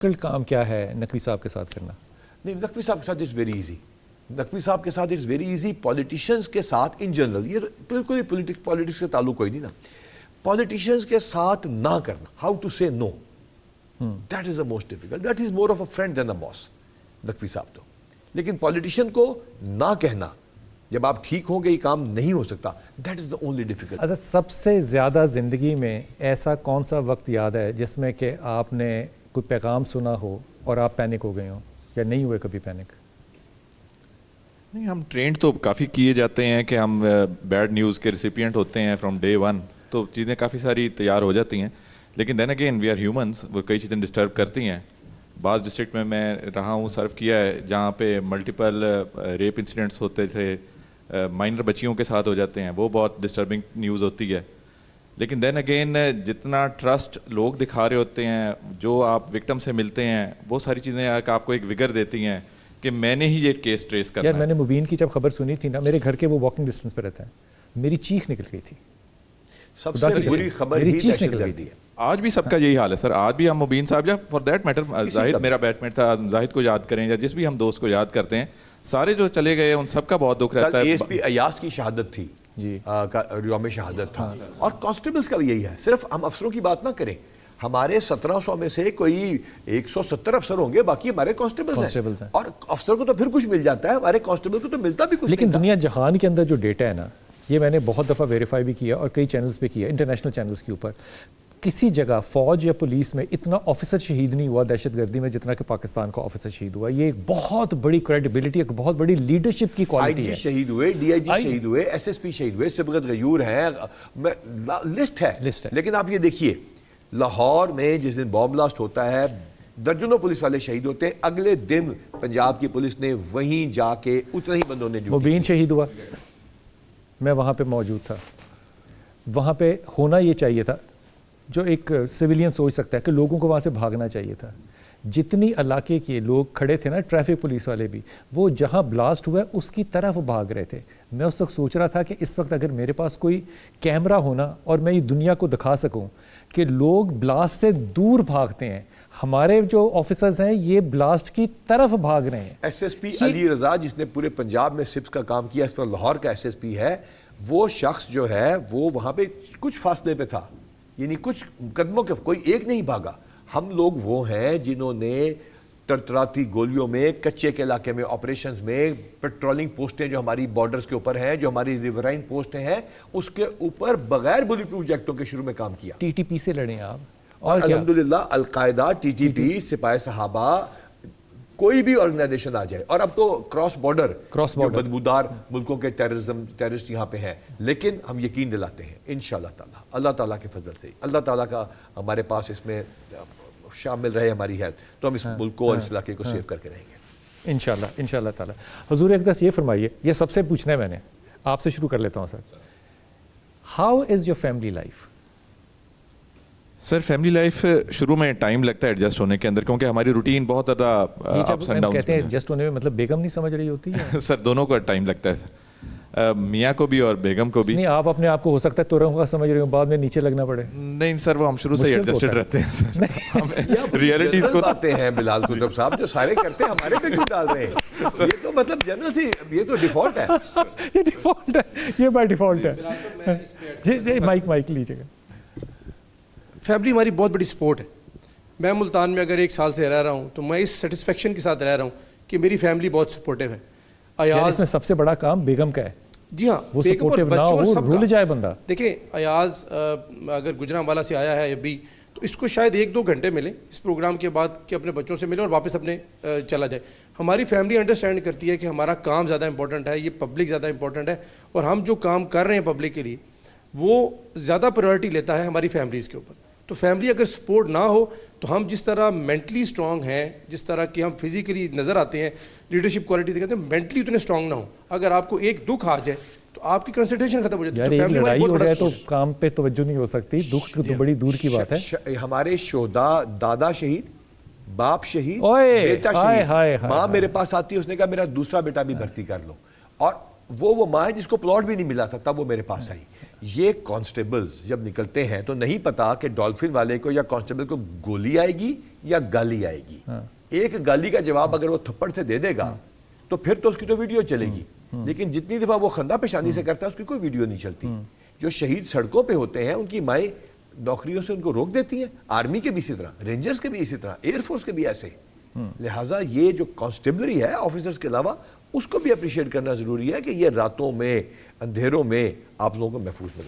کل کام کیا ہے نقوی صاحب کے ساتھ کرنا؟ نہیں، نقوی صاحب کے ساتھ اٹس ویری ایزی. نقوی صاحب کے ساتھ اٹس ویری ایزی. پولیٹیشنز کے ساتھ ان جنرل، یہ بالکل ہی پولیٹکس سے تعلق کوئی نہیں نا. پولیٹیشنز کے ساتھ نہ کرنا، how to say no, that is the most difficult. That is more of a friend than a boss. Naqvi صاحب تو، لیکن پولیٹیشین کو نہ کہنا جب آپ ٹھیک ہوں گے یہ کام نہیں ہو سکتا، that is the only difficult. اچھا، سب سے زیادہ زندگی میں ایسا کون سا وقت یاد ہے جس میں کہ آپ نے کوئی پیغام سنا ہو اور آپ پینک ہو گئے ہوں، یا نہیں ہوئے کبھی پینک؟ نہیں، ہم ٹرینڈ تو کافی کیے جاتے ہیں کہ ہم بیڈ نیوز کے ریسیپینٹ ہوتے ہیں فرام ڈے ون، تو چیزیں کافی ساری تیار ہو جاتی ہیں. لیکن then again we are humans, وہ کئی چیزیں ڈسٹرب کرتی ہیں. بعض ڈسٹرکٹ میں رہا ہوں، سرو کیا ہے، جہاں پہ ملٹیپل ریپ انسیڈنٹس ہوتے تھے، مائنر بچیوں کے ساتھ ہو جاتے ہیں، وہ بہت ڈسٹربنگ نیوز ہوتی ہے. لیکن دین اگین جتنا ٹرسٹ لوگ دکھا رہے ہوتے ہیں، جو آپ وکٹم سے ملتے ہیں، وہ ساری چیزیں آپ کو ایک وگر دیتی ہیں کہ میں نے ہی یہ کیس ٹریس کرنا ہے. یار میں نے مبین کی جب خبر سنی تھی نا، میرے گھر کے وہ واکنگ ڈسٹینس پہ رہتے ہیں، میری چیخ نکل گئی تھی. سب سے بری خبر میری ہی چیخ دہشت نکل گئی گردی تھی. ہے. آج بھی سب کا یہی حال ہے سر. آج بھی ہم مبین صاحب یا فار دیٹ میٹر زاہد میرا بیٹ میٹ تھا، زاہد کو یاد کریں یا جس بھی ہم دوست کو یاد کرتے ہیں، سارے جو چلے گئے ان سب کا بہت دکھ رہتا ہے. ایس پی ایاز کی شہادت تھی جی، یوم شہادت تھا. اور کانسٹیبلز کا بھی یہی ہے. صرف ہم افسروں کی بات نہ کریں، ہمارے 1700 میں سے کوئی 170 افسر ہوں گے، باقی ہمارے کانسٹیبلز ہیں. اور افسر کو تو پھر کچھ مل جاتا ہے، ہمارے کانسٹیبل کو تو ملتا بھی کچھ. لیکن دنیا جہان کے اندر جو ڈیٹا ہے نا، یہ میں نے بہت دفعہ ویریفائی بھی کیا اور کئی چینلز پہ کیا، انٹرنیشنل چینلز کے اوپر. کسی جگہ فوج یا پولیس میں اتنا آفیسر شہید نہیں ہوا دہشت گردی میں جتنا کہ پاکستان کا آفیسر شہید ہوا. یہ ایک بہت بڑی کریڈیبلٹی، ایک بہت بڑی لیڈرشپ کی کوالٹی ہے. آئی جی شہید ہوئے، ڈی آئی جی شہید ہوئے، ایس ایس پی شہید ہوئے، سبقت غیور ہیں، لسٹ ہے. لیکن آپ یہ دیکھیے، لاہور میں جس دن بام بلاسٹ ہوتا ہے، درجنوں پولیس والے شہید ہوتے ہیں. اگلے دن پنجاب کی پولیس نے وہیں جا کے اتنے ہی بندوں نے مبین شہید ہوا، میں وہاں پہ موجود تھا. وہاں پہ ہونا یہ چاہیے تھا، جو ایک سویلین سوچ سکتا ہے، کہ لوگوں کو وہاں سے بھاگنا چاہیے تھا. جتنی علاقے کے لوگ کھڑے تھے نا، ٹریفک پولیس والے بھی، وہ جہاں بلاسٹ ہوا ہے اس کی طرف بھاگ رہے تھے. میں اس وقت سوچ رہا تھا کہ اس وقت اگر میرے پاس کوئی کیمرہ ہونا اور میں یہ دنیا کو دکھا سکوں کہ لوگ بلاسٹ سے دور بھاگتے ہیں، ہمارے جو آفیسرز ہیں یہ بلاسٹ کی طرف بھاگ رہے ہیں. S S P Ali Raza جس نے پورے پنجاب میں سپس کا کام کیا، اس وقت لاہور کا ایس ایس پی ہے، وہ شخص جو ہے وہ وہاں پہ کچھ فاصلے پہ تھا، یعنی کچھ قدموں کے، کوئی ایک نہیں بھاگا. ہم لوگ وہ ہیں جنہوں نے ترتراتی گولیوں میں، کچے کے علاقے میں، آپریشنز میں، پیٹرولنگ پوسٹیں جو ہماری بارڈرز کے اوپر ہیں، جو ہماری ریورائن پوسٹیں ہیں، اس کے اوپر بغیر بلی پروف جیکٹوں کے شروع میں کام کیا. ٹی ٹی پی سے لڑیں آپ، اور الحمدللہ القاعدہ، ٹی ٹی پی، سپاہی صحابہ، کوئی بھی آرگنائزیشن آ جائے. اور اب تو کراس بارڈر بدبودار ملکوں کے ٹیررسٹ یہاں پہ ہیں، لیکن ہم یقین دلاتے ہیں انشاءاللہ تعالیٰ، اللہ تعالیٰ کے فضل سے، اللہ تعالیٰ کا ہمارے پاس اس میں شامل رہے ہماری ہے، تو ہم اس ملک کو اور اس علاقے کو سیو کر کے رہیں گے انشاءاللہ انشاءاللہ تعالیٰ. حضور اقدس یہ فرمائیے، یہ سب سے پوچھنا ہے میں نے، آپ سے شروع کر لیتا ہوں sir. How is your family life? Sir family life شروع میں ٹائم لگتا ہے ایڈجسٹ ہونے کے اندر، کیونکہ ہماری روٹین بہت زیادہ اپس اینڈ ڈاؤنز کہتے ہیں ایڈجسٹ ہونے میں مطلب بیگم نہیں سمجھ رہی ہوتی ہے؟ سر دونوں کو ٹائم لگتا ہے سر، میاں کو بھی اور بیگم کو بھی. نہیں، آپ اپنے آپ کو ہو سکتا ہے توروں کا سمجھ رہے ہو، بعد میں نیچے لگنا پڑے. نہیں سر، وہ ہم شروع سے ایڈجسٹڈ رہتے ہیں سر. ریئلٹیز کو باتیں ہیں بلال قطب صاحب جو سارے کرتے ہیں، ہمارے پہ کیوں ڈال رہے ہیں؟ یہ تو مطلب جنرل سی، یہ تو ڈیفالٹ ہے. یہ ڈیفالٹ ہے، یہ بائی ڈیفالٹ ہے. جی مائک لیجیے گا. فیملی ہماری بہت بڑی سپورٹ ہے. میں ملتان میں اگر 1 سال سے رہ رہا ہوں تو میں اس سیٹسفیکشن کے ساتھ رہ رہا ہوں کہ میری فیملی بہت سپورٹیو ہے. ایاز، اس میں سب سے بڑا کام بیگم کا ہے. جی ہاں، وہ سپورٹیو نہ ہو، رول جائے بندہ. دیکھیں ایاز اگر گجرانوالہ سے آیا ہے ابھی، تو اس کو شاید 1-2 گھنٹے ملے اس پروگرام کے بعد کہ اپنے بچوں سے ملے اور واپس اپنے چلا جائے. ہماری فیملی انڈرسٹینڈ کرتی ہے کہ ہمارا کام زیادہ امپورٹنٹ ہے، یہ پبلک زیادہ امپورٹنٹ ہے، اور ہم جو کام کر رہے ہیں پبلک کے لیے وہ زیادہ پرائرٹی لیتا ہے ہماری فیملیز کے اوپر. تو فیملی اگر سپورٹ نہ ہو تو ہم جس طرح مینٹلی اسٹرانگ ہیں، جس طرح کہ ہم فزیکلی نظر آتے ہیں، لیڈرشپ کوالٹی دکھاتے ہیں، مینٹلی اتنے اسٹرانگ نہ ہوں. اگر آپ کو ایک دکھ آ جائے تو آپ کی کنسنٹریشن ختم ہو جاتی ہے. یار ایک لڑائی ہو جائے تو کام پہ توجہ نہیں ہو سکتی، دکھ تو بڑی دور کی بات ہے. ہمارے شہداء، دادا شہید، باپ شہید، بیٹا شہید، ماں میرے پاس آتی ہے، اس نے کہا میرا دوسرا بیٹا بھی بھرتی کر لو. اور وہ ماں ہے جس کو پلاٹ بھی نہیں ملا تھا تب وہ میرے پاس آئی. یہ کانسٹیبلز جب نکلتے ہیں تو نہیں پتا کہ ڈولفن والے کو یا کانسٹیبل کو گولی آئے گی یا گالی آئے گی. ایک گالی کا جواب اگر وہ تھپڑ سے دے دے گا تو پھر تو اس کی تو ویڈیو چلے گی, لیکن جتنی دفعہ وہ خندہ پیشانی سے کرتا ہے اس کی کوئی ویڈیو نہیں چلتی. جو شہید سڑکوں پہ ہوتے ہیں ان کی مائیں نوکریوں سے ان کو روک دیتی ہیں, آرمی کے بھی اسی طرح, رینجرز کے بھی اسی طرح, ایئر فورس کے بھی ایسے. لہٰذا یہ جو کانسٹیبلری ہے آفیسرز کے علاوہ اس کو بھی اپریشیٹ کرنا ضروری ہے کہ یہ راتوں میں اندھیروں میں آپ لوگوں کو محفوظ ملے.